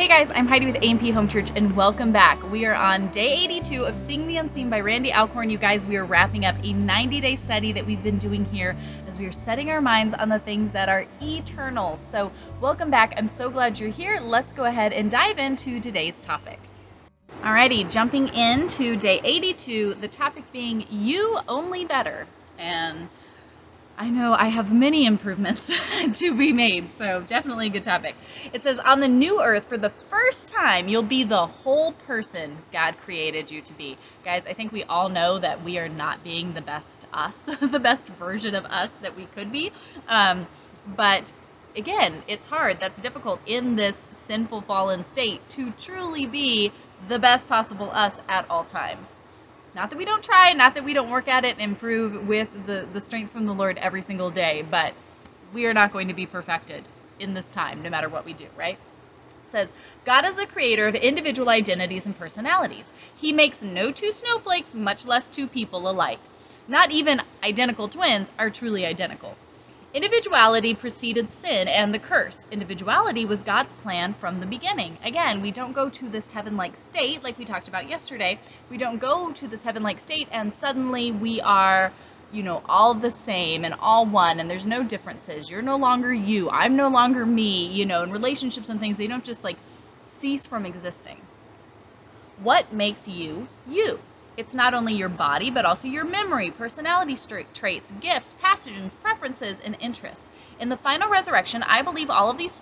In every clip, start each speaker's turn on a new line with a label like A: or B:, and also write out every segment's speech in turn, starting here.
A: Hey guys, I'm Heidi with A&P Home Church and welcome back. We are on day 82 of Seeing the Unseen by Randy Alcorn. You guys, we are wrapping up a 90-day study that we've been doing here as we are setting our minds on the things that are eternal. So welcome back. I'm so glad you're here. Let's go ahead and dive into today's topic. Alrighty, jumping into day 82, the topic being you only better. And I know I have many improvements to be made, so definitely a good topic. It says, on the new earth, for the first time, you'll be the whole person God created you to be. Guys, I think we all know that we are not being the best us, the best version of us that we could be. But again, it's hard. That's difficult in this sinful, fallen state to truly be the best possible us at all times. Not that we don't try, not that we don't work at it and improve with the strength from the Lord every single day, but we are not going to be perfected in this time, no matter what we do, right? It says, God is the creator of individual identities and personalities. He makes no two snowflakes, much less two people alike. Not even identical twins are truly identical. Individuality preceded sin and the curse. Individuality was God's plan from the beginning. Again, we don't go to this heaven-like state like we talked about yesterday. We don't go to this heaven-like state and suddenly we are, all the same and all one and there's no differences. You're no longer you. I'm no longer me. In relationships and things, they don't just cease from existing. What makes you, you? It's not only your body, but also your memory, personality traits, gifts, passions, preferences, and interests. In the final resurrection, I believe all of these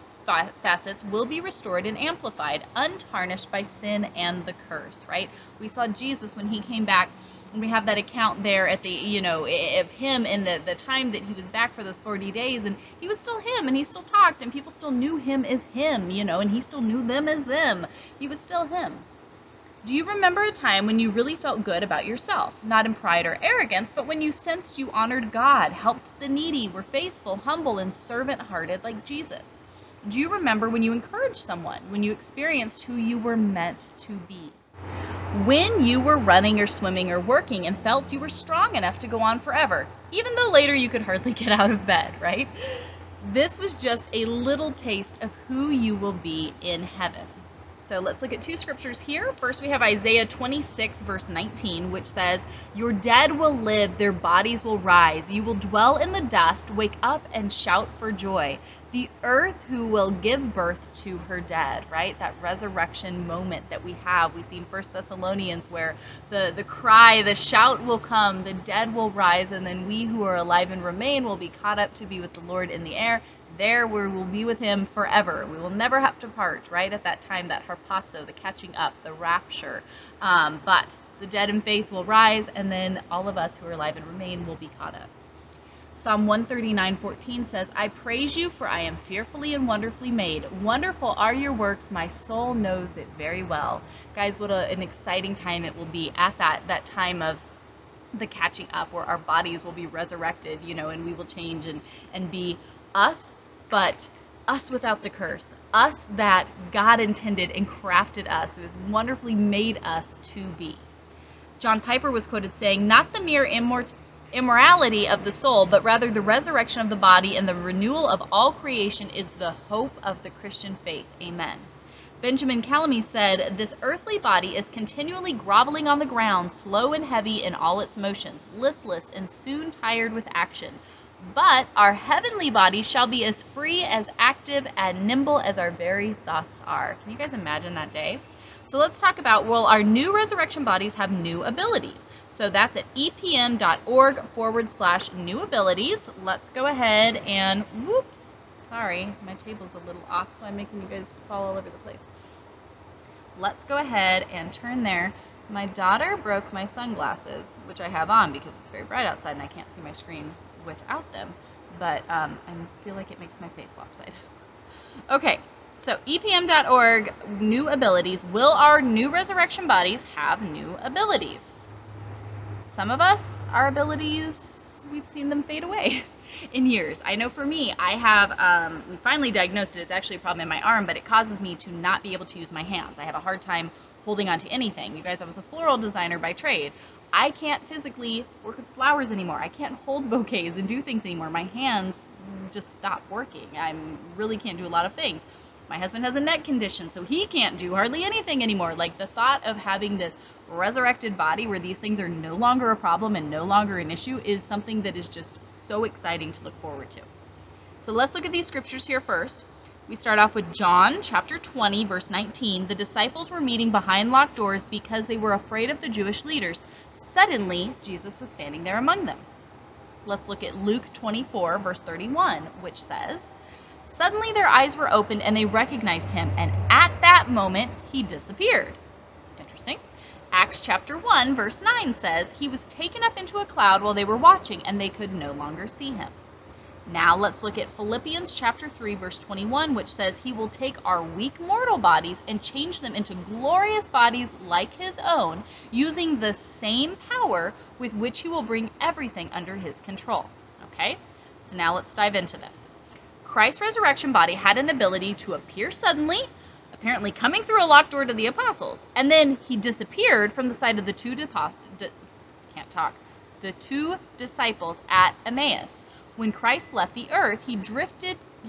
A: facets will be restored and amplified, untarnished by sin and the curse, right? We saw Jesus when he came back, and we have that account there at the, of him in the time that he was back for those 40 days, and he was still him, and he still talked, and people still knew him as him, and he still knew them as them. He was still him. Do you remember a time when you really felt good about yourself? Not in pride or arrogance, but when you sensed you honored God, helped the needy, were faithful, humble, and servant-hearted like Jesus? Do you remember when you encouraged someone, when you experienced who you were meant to be? When you were running or swimming or working and felt you were strong enough to go on forever, even though later you could hardly get out of bed, right? This was just a little taste of who you will be in heaven. So let's look at two scriptures here. First, we have Isaiah 26, verse 19, which says, your dead will live, their bodies will rise. You will dwell in the dust, wake up and shout for joy. The earth who will give birth to her dead, right? That resurrection moment that we have. We see in 1 Thessalonians where the cry, the shout will come, the dead will rise, and then we who are alive and remain will be caught up to be with the Lord in the air. There we will be with him forever. We will never have to part, right? At that time, that harpazo, the catching up, the rapture. But the dead in faith will rise, and then all of us who are alive and remain will be caught up. Psalm 139:14 says, I praise you, for I am fearfully and wonderfully made. Wonderful are your works. My soul knows it very well. Guys, what an exciting time it will be at that time of the catching up where our bodies will be resurrected, and we will change and be us, but us without the curse, us that God intended and crafted us, who has wonderfully made us to be. John Piper was quoted saying, not the mere immorality of the soul, but rather the resurrection of the body and the renewal of all creation is the hope of the Christian faith. Amen. Benjamin Calamy said, this earthly body is continually groveling on the ground, slow and heavy in all its motions, listless and soon tired with action. But our heavenly body shall be as free, as active, and nimble as our very thoughts are. Can you guys imagine that day? So let's talk about, will our new resurrection bodies have new abilities? So that's at epm.org/new abilities. Let's go ahead and, whoops, sorry, my table's a little off, so I'm making you guys fall all over the place. Let's go ahead and turn there. My daughter broke my sunglasses, which I have on because it's very bright outside and I can't see my screen without them, but I feel like it makes my face lopsided. Okay, so epm.org, new abilities. Will our new resurrection bodies have new abilities? Some of us, our abilities, we've seen them fade away in years. I know for me, I have, we finally diagnosed it. It's actually a problem in my arm, but it causes me to not be able to use my hands. I have a hard time holding on to anything. You guys, I was a floral designer by trade. I can't physically work with flowers anymore. I can't hold bouquets and do things anymore. My hands just stop working. I really can't do a lot of things. My husband has a neck condition, so he can't do hardly anything anymore. Like, the thought of having this resurrected body where these things are no longer a problem and no longer an issue is something that is just so exciting to look forward to. So let's look at these scriptures here first. We start off with John chapter 20, verse 19. The disciples were meeting behind locked doors because they were afraid of the Jewish leaders. Suddenly, Jesus was standing there among them. Let's look at Luke 24, verse 31, which says, suddenly their eyes were opened and they recognized him, and at that moment he disappeared. Interesting. Acts chapter 1, verse 9 says, he was taken up into a cloud while they were watching, and they could no longer see him. Now let's look at Philippians chapter 3, verse 21, which says, he will take our weak mortal bodies and change them into glorious bodies like his own, using the same power with which he will bring everything under his control. Okay, so now let's dive into this. Christ's resurrection body had an ability to appear suddenly, apparently coming through a locked door to the apostles, and then he disappeared from the sight of the two disciples at Emmaus. When Christ left the earth, he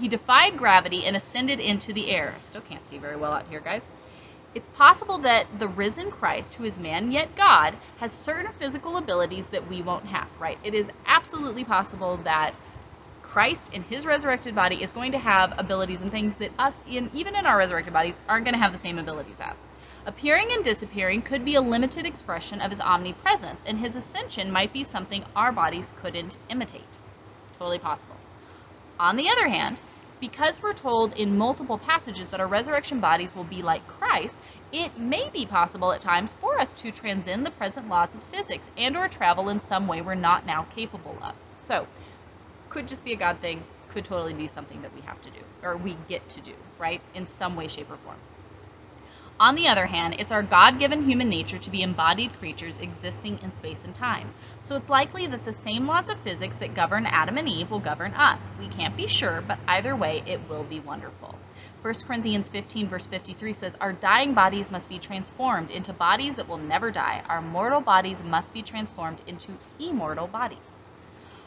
A: defied gravity and ascended into the air. Still can't see very well out here, guys. It's possible that the risen Christ, who is man yet God, has certain physical abilities that we won't have, right? It is absolutely possible that Christ in his resurrected body is going to have abilities and things that us, even in our resurrected bodies, aren't going to have the same abilities as. Appearing and disappearing could be a limited expression of his omnipresence, and his ascension might be something our bodies couldn't imitate. Totally possible. On the other hand, because we're told in multiple passages that our resurrection bodies will be like Christ, it may be possible at times for us to transcend the present laws of physics and or travel in some way we're not now capable of. So, could just be a God thing, could totally be something that we have to do, or we get to do, right, in some way, shape, or form. On the other hand, it's our God-given human nature to be embodied creatures existing in space and time. So it's likely that the same laws of physics that govern Adam and Eve will govern us. We can't be sure, but either way, it will be wonderful. 1 Corinthians 15, verse 53 says, our dying bodies must be transformed into bodies that will never die. Our mortal bodies must be transformed into immortal bodies.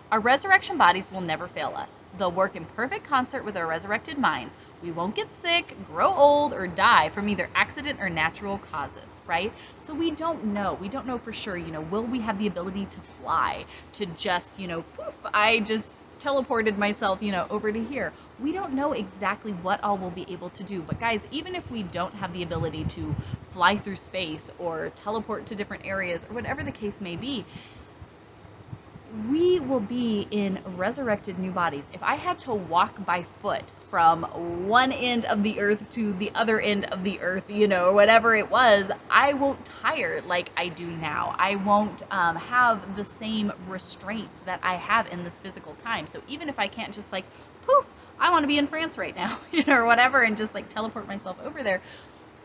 A: Our resurrection bodies will never fail us. They'll work in perfect concert with our resurrected minds. We won't get sick, grow old, or die from either accident or natural causes, right? So we don't know. We don't know for sure, will we have the ability to fly, to just, poof, I just teleported myself, over to here. We don't know exactly what all we'll be able to do. But guys, even if we don't have the ability to fly through space or teleport to different areas or whatever the case may be, we will be in resurrected new bodies. If I had to walk by foot from one end of the earth to the other end of the earth, or whatever it was, I won't tire like I do now. I won't have the same restraints that I have in this physical time. So even if I can't just poof, I want to be in France right now, or whatever, and just teleport myself over there,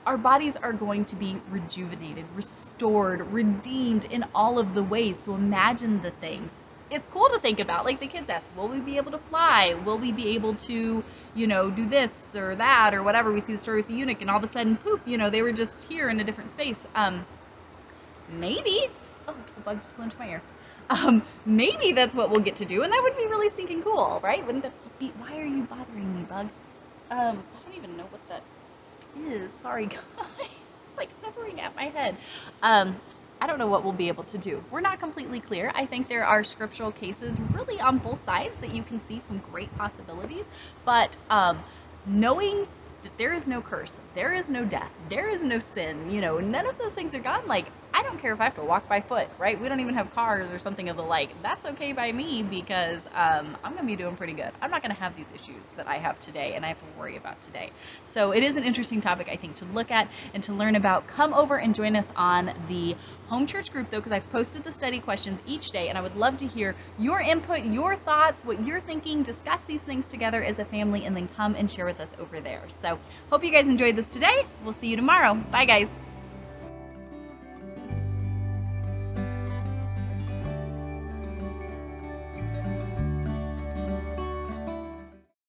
A: our bodies are going to be rejuvenated, restored, redeemed in all of the ways. So imagine the things. It's cool to think about. Like the kids ask, will we be able to fly? Will we be able to, do this or that or whatever? We see the story with the eunuch and all of a sudden, poof, they were just here in a different space. Maybe. Oh, the bug just flew into my ear. Maybe that's what we'll get to do. And that would be really stinking cool, right? Wouldn't that be? Why are you bothering me, bug? I don't even know what that is. Sorry, guys. It's hovering at my head. I don't know what we'll be able to do. We're not completely clear. I think there are scriptural cases really on both sides that you can see some great possibilities, but knowing that there is no curse, there is no death, there is no sin, none of those things are gone. I don't care if I have to walk by foot, right? We don't even have cars or something of the like. That's okay by me because I'm going to be doing pretty good. I'm not going to have these issues that I have today and I have to worry about today. So it is an interesting topic, I think, to look at and to learn about. Come over and join us on the home church group, though, because I've posted the study questions each day, and I would love to hear your input, your thoughts, what you're thinking. Discuss these things together as a family, and then come and share with us over there. So hope you guys enjoyed this today. We'll see you tomorrow. Bye, guys.